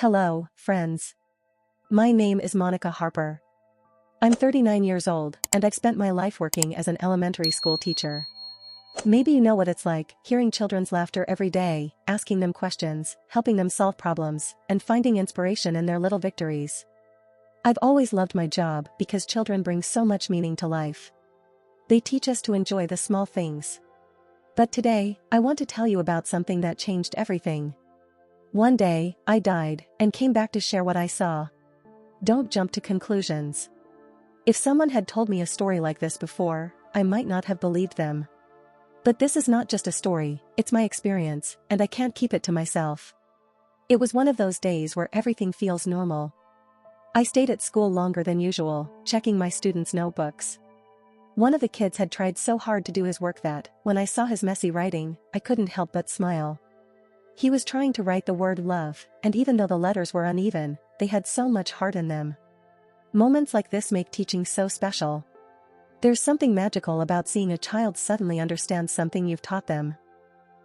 Hello, friends. My name is Monica Harper. I'm 39 years old, and I've spent my life working as an elementary school teacher. Maybe you know what it's like, hearing children's laughter every day, asking them questions, helping them solve problems, and finding inspiration in their little victories. I've always loved my job because children bring so much meaning to life. They teach us to enjoy the small things. But today, I want to tell you about something that changed everything. One day, I died, and came back to share what I saw. Don't jump to conclusions. If someone had told me a story like this before, I might not have believed them. But this is not just a story, it's my experience, and I can't keep it to myself. It was one of those days where everything feels normal. I stayed at school longer than usual, checking my students' notebooks. One of the kids had tried so hard to do his work that, when I saw his messy writing, I couldn't help but smile. He was trying to write the word love, and even though the letters were uneven, they had so much heart in them. Moments like this make teaching so special. There's something magical about seeing a child suddenly understand something you've taught them.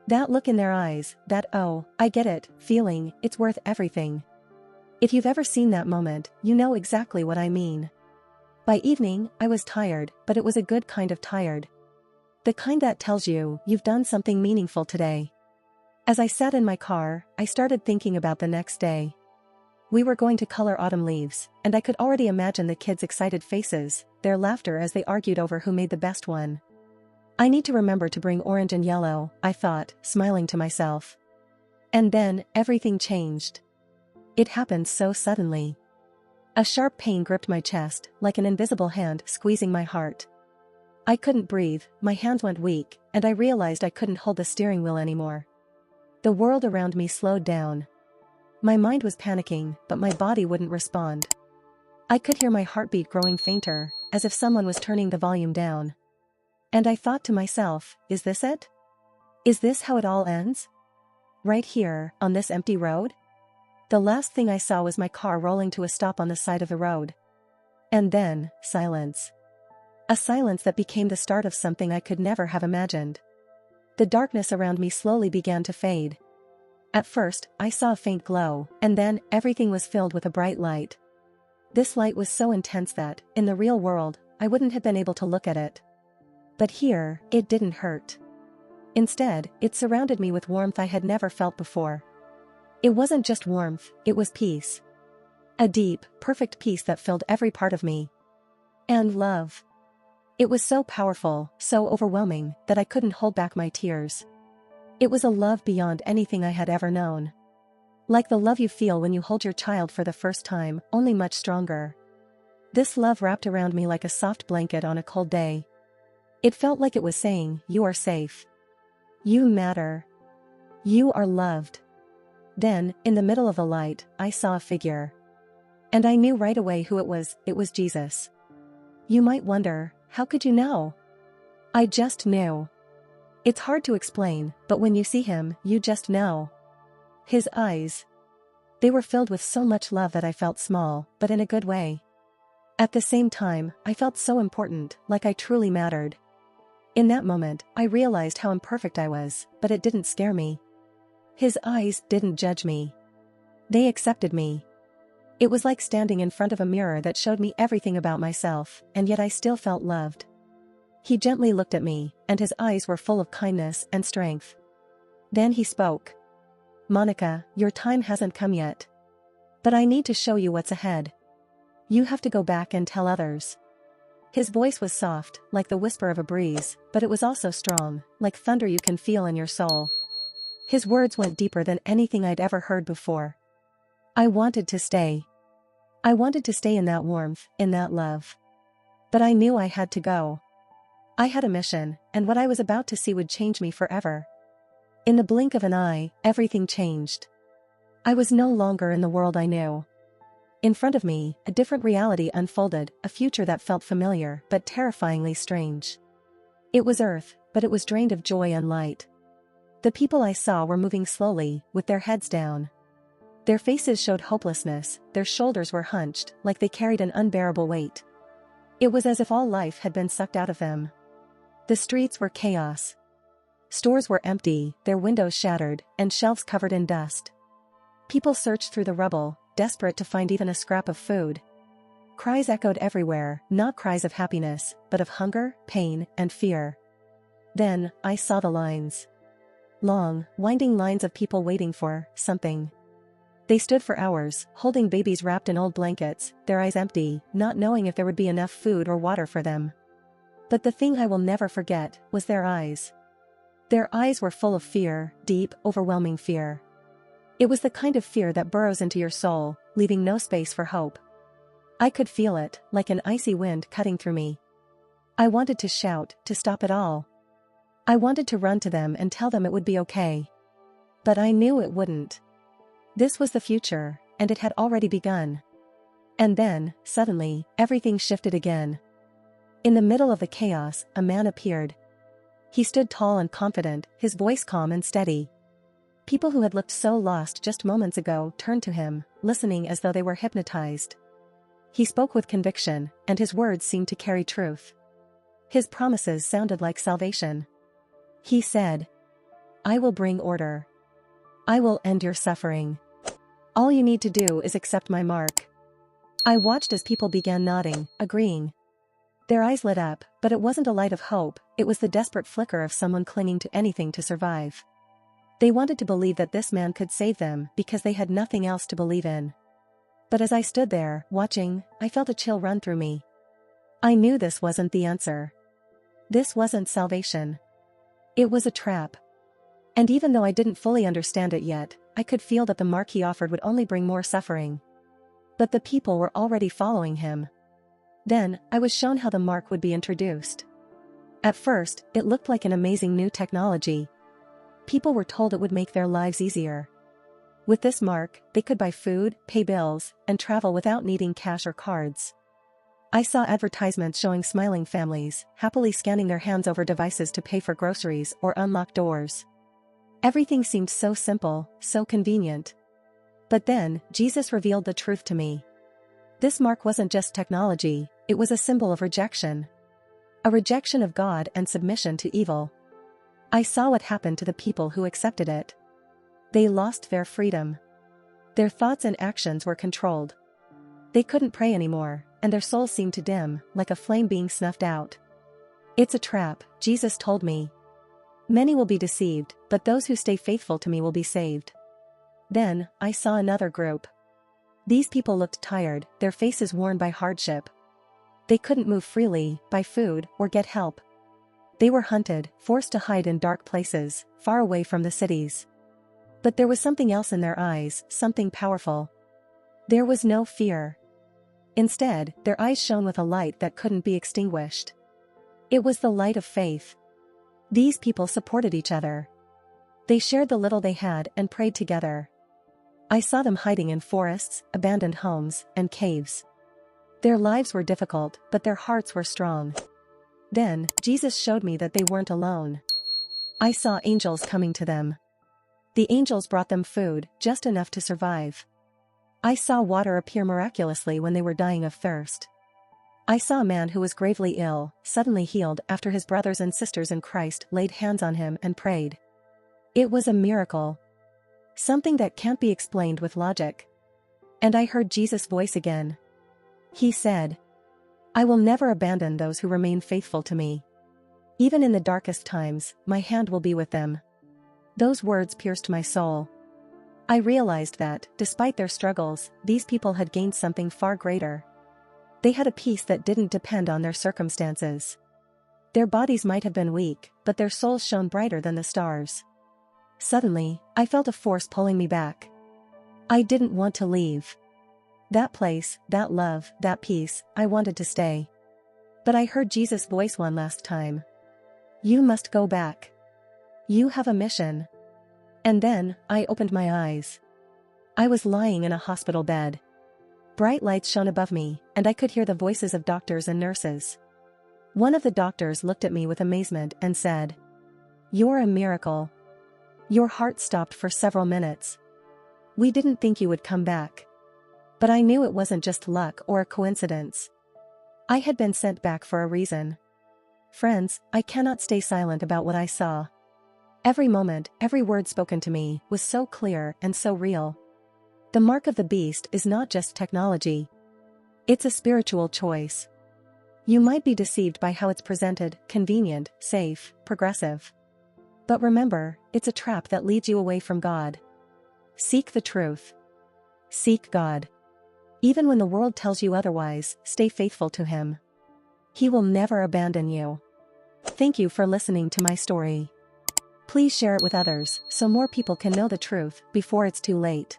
That look in their eyes, that "oh, I get it" feeling, it's worth everything. If you've ever seen that moment, you know exactly what I mean. By evening, I was tired, but it was a good kind of tired. The kind that tells you, you've done something meaningful today. As I sat in my car, I started thinking about the next day. We were going to color autumn leaves, and I could already imagine the kids' excited faces, their laughter as they argued over who made the best one. I need to remember to bring orange and yellow, I thought, smiling to myself. And then, everything changed. It happened so suddenly. A sharp pain gripped my chest, like an invisible hand squeezing my heart. I couldn't breathe, my hands went weak, and I realized I couldn't hold the steering wheel anymore. The world around me slowed down. My mind was panicking, but my body wouldn't respond. I could hear my heartbeat growing fainter, as if someone was turning the volume down. And I thought to myself, is this it? Is this how it all ends? Right here, on this empty road? The last thing I saw was my car rolling to a stop on the side of the road. And then, silence. A silence that became the start of something I could never have imagined. The darkness around me slowly began to fade. At first, I saw a faint glow, and then, everything was filled with a bright light. This light was so intense that, in the real world, I wouldn't have been able to look at it. But here, it didn't hurt. Instead, it surrounded me with warmth I had never felt before. It wasn't just warmth, it was peace. A deep, perfect peace that filled every part of me. And love. It was so powerful, so overwhelming, that I couldn't hold back my tears. It was a love beyond anything I had ever known. Like the love you feel when you hold your child for the first time, only much stronger. This love wrapped around me like a soft blanket on a cold day. It felt like it was saying, you are safe. You matter. You are loved. Then, in the middle of the light, I saw a figure. And I knew right away who it was Jesus. You might wonder, how could you know? I just knew. It's hard to explain, but when you see him, you just know. His eyes. They were filled with so much love that I felt small, but in a good way. At the same time, I felt so important, like I truly mattered. In that moment, I realized how imperfect I was, but it didn't scare me. His eyes didn't judge me. They accepted me. It was like standing in front of a mirror that showed me everything about myself, and yet I still felt loved. He gently looked at me, and his eyes were full of kindness and strength. Then he spoke. Monica, your time hasn't come yet. But I need to show you what's ahead. You have to go back and tell others. His voice was soft, like the whisper of a breeze, but it was also strong, like thunder you can feel in your soul. His words went deeper than anything I'd ever heard before. I wanted to stay. I wanted to stay in that warmth, in that love. But I knew I had to go. I had a mission, and what I was about to see would change me forever. In the blink of an eye, everything changed. I was no longer in the world I knew. In front of me, a different reality unfolded, a future that felt familiar but terrifyingly strange. It was Earth, but it was drained of joy and light. The people I saw were moving slowly, with their heads down. Their faces showed hopelessness, their shoulders were hunched, like they carried an unbearable weight. It was as if all life had been sucked out of them. The streets were chaos. Stores were empty, their windows shattered, and shelves covered in dust. People searched through the rubble, desperate to find even a scrap of food. Cries echoed everywhere, not cries of happiness, but of hunger, pain, and fear. Then, I saw the lines. Long, winding lines of people waiting for something. They stood for hours, holding babies wrapped in old blankets, their eyes empty, not knowing if there would be enough food or water for them. But the thing I will never forget was their eyes. Their eyes were full of fear, deep, overwhelming fear. It was the kind of fear that burrows into your soul, leaving no space for hope. I could feel it, like an icy wind cutting through me. I wanted to shout, to stop it all. I wanted to run to them and tell them it would be okay. But I knew it wouldn't. This was the future, and it had already begun. And then, suddenly, everything shifted again. In the middle of the chaos, a man appeared. He stood tall and confident, his voice calm and steady. People who had looked so lost just moments ago turned to him, listening as though they were hypnotized. He spoke with conviction, and his words seemed to carry truth. His promises sounded like salvation. He said, "I will bring order. I will end your suffering. All you need to do is accept my mark." I watched as people began nodding, agreeing. Their eyes lit up, but it wasn't a light of hope, it was the desperate flicker of someone clinging to anything to survive. They wanted to believe that this man could save them because they had nothing else to believe in. But as I stood there, watching, I felt a chill run through me. I knew this wasn't the answer. This wasn't salvation. It was a trap. And even though I didn't fully understand it yet, I could feel that the mark he offered would only bring more suffering. But the people were already following him. Then, I was shown how the mark would be introduced. At first, it looked like an amazing new technology. People were told it would make their lives easier. With this mark, they could buy food, pay bills, and travel without needing cash or cards. I saw advertisements showing smiling families, happily scanning their hands over devices to pay for groceries or unlock doors. Everything seemed so simple, so convenient. But then, Jesus revealed the truth to me. This mark wasn't just technology, it was a symbol of rejection. A rejection of God and submission to evil. I saw what happened to the people who accepted it. They lost their freedom. Their thoughts and actions were controlled. They couldn't pray anymore, and their souls seemed to dim, like a flame being snuffed out. It's a trap, Jesus told me. Many will be deceived, but those who stay faithful to me will be saved. Then, I saw another group. These people looked tired, their faces worn by hardship. They couldn't move freely, buy food, or get help. They were hunted, forced to hide in dark places, far away from the cities. But there was something else in their eyes, something powerful. There was no fear. Instead, their eyes shone with a light that couldn't be extinguished. It was the light of faith. These people supported each other. They shared the little they had and prayed together. I saw them hiding in forests, abandoned homes, and caves. Their lives were difficult, but their hearts were strong. Then, Jesus showed me that they weren't alone. I saw angels coming to them. The angels brought them food, just enough to survive. I saw water appear miraculously when they were dying of thirst. I saw a man who was gravely ill, suddenly healed after his brothers and sisters in Christ laid hands on him and prayed. It was a miracle. Something that can't be explained with logic. And I heard Jesus' voice again. He said, "I will never abandon those who remain faithful to me. Even in the darkest times, my hand will be with them." Those words pierced my soul. I realized that, despite their struggles, these people had gained something far greater. They had a peace that didn't depend on their circumstances. Their bodies might have been weak, but their souls shone brighter than the stars. Suddenly, I felt a force pulling me back. I didn't want to leave. That place, that love, that peace, I wanted to stay. But I heard Jesus' voice one last time. "You must go back. You have a mission." And then, I opened my eyes. I was lying in a hospital bed. Bright lights shone above me, and I could hear the voices of doctors and nurses. One of the doctors looked at me with amazement and said, "You're a miracle." Your heart stopped for several minutes. "We didn't think you would come back." But I knew it wasn't just luck or a coincidence. I had been sent back for a reason. Friends, I cannot stay silent about what I saw. Every moment, every word spoken to me, was so clear and so real. The mark of the beast is not just technology. It's a spiritual choice. You might be deceived by how it's presented, convenient, safe, progressive. But remember, it's a trap that leads you away from God. Seek the truth. Seek God. Even when the world tells you otherwise, stay faithful to Him. He will never abandon you. Thank you for listening to my story. Please share it with others so more people can know the truth before it's too late.